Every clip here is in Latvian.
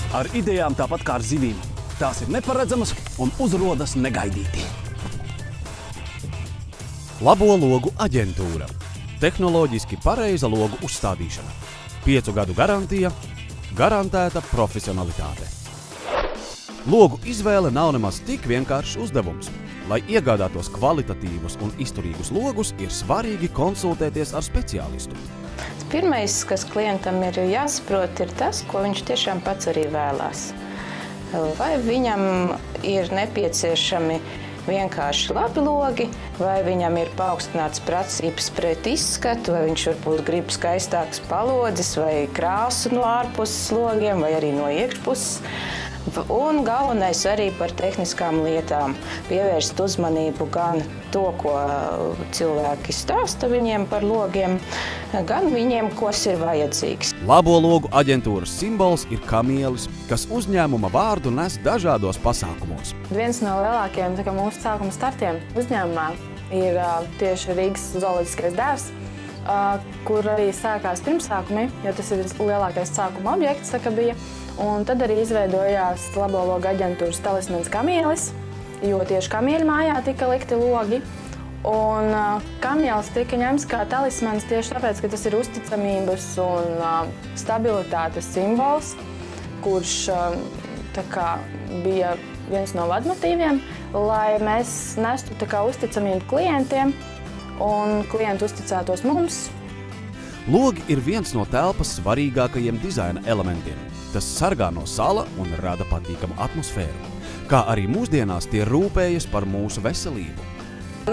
Ar idejām tāpat kā ar zivīm. Tās ir neparedzamas un uzrodas negaidīti. Labo logu aģentūra. Tehnoloģiski pareiza logu uzstādīšana. 5 gadu garantija, garantēta profesionalitāte. Logu izvēle nav nemaz tik vienkāršs uzdevums. Lai iegādātos kvalitatīvus un izturīgus logus, ir svarīgi konsultēties ar speciālistu. Pirmais, kas klientam ir jāsaprot, ir tas, ko viņš tiešām pats arī vēlās. Vai viņam ir nepieciešami vienkārši labi logi, vai viņam ir paaugstināts prasības pret izskatu, vai viņš varbūt grib skaistāks palodzes vai krāsu no ārpuses logiem, vai arī no iekšpuses. Un galvenais arī par tehniskām lietām. Pievērst uzmanību gan to, ko cilvēki stāsta viņiem par logiem, gan viņiem, kas ir vajadzīgs. Labo logu aģentūras simbols ir kamielis, kas uzņēmuma vārdu nes dažādos pasākumos. Viens no lielākajiem mūsu sākuma startiem uzņēmumā ir tieši Rīgas zooloģiskais dārzs, kur arī sākās pirmsākumi, jo tas ir lielākais sākuma objekts, bija. Un tad arī izveidojās Labo logu aģentūras talismans kamielis, jo tieši kamieļa mājā tika likti logi. Un kamielis tika ņemts kā talismans tieši tāpēc, ka tas ir uzticamības un stabilitātes simbols, kurš bija viens no vadmotīviem, lai mēs nestu uzticamību klientiem un klienti uzticētos mums. Logi ir viens no telpas svarīgākajiem dizaina elementiem. Tas sargā no sala un rada patīkamu atmosfēru, kā arī mūsdienās tie rūpējas par mūsu veselību.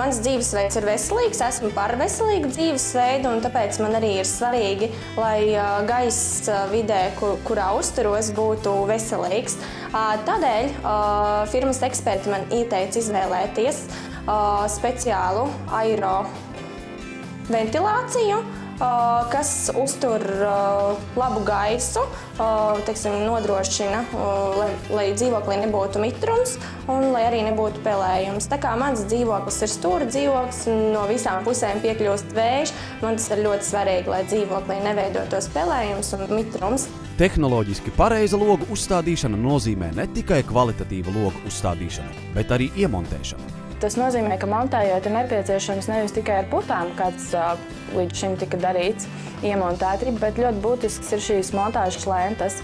Mans dzīvesveids ir veselīgs, esmu par veselīgu dzīvesveidu, un tāpēc man arī ir svarīgi, lai gaiss vidē, kurā uzturos, būtu veselīgs. Tādēļ firmas eksperti man ieteica izvēlēties speciālu aero ventilāciju, kas uztur labu gaisu, nodrošina, lai dzīvoklī nebūtu mitrums un lai arī nebūtu pelējums. Tā kā mans dzīvoklis ir stūra dzīvoklis, no visām pusēm piekļūst vējš, man tas ir ļoti svarīgi, lai dzīvoklī neveidotos pelējums un mitrums. Tehnoloģiski pareiza logu uzstādīšana nozīmē ne tikai kvalitatīvu logu uzstādīšanu, bet arī iemontēšanu. Tas nozīmē, ka montējot ir nepieciešams nevis tikai ar putām, kāds līdz šim tika darīts, iemontēti, bet ļoti būtisks ir šīs montāžas lentes,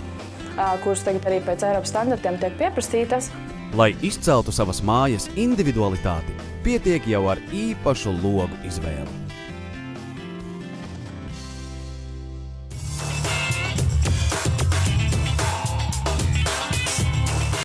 kuras tagad arī pēc Eiropas standartiem tiek pieprasītas. Lai izceltu savas mājas individualitāti, pietiek jau ar īpašu logu izvēli.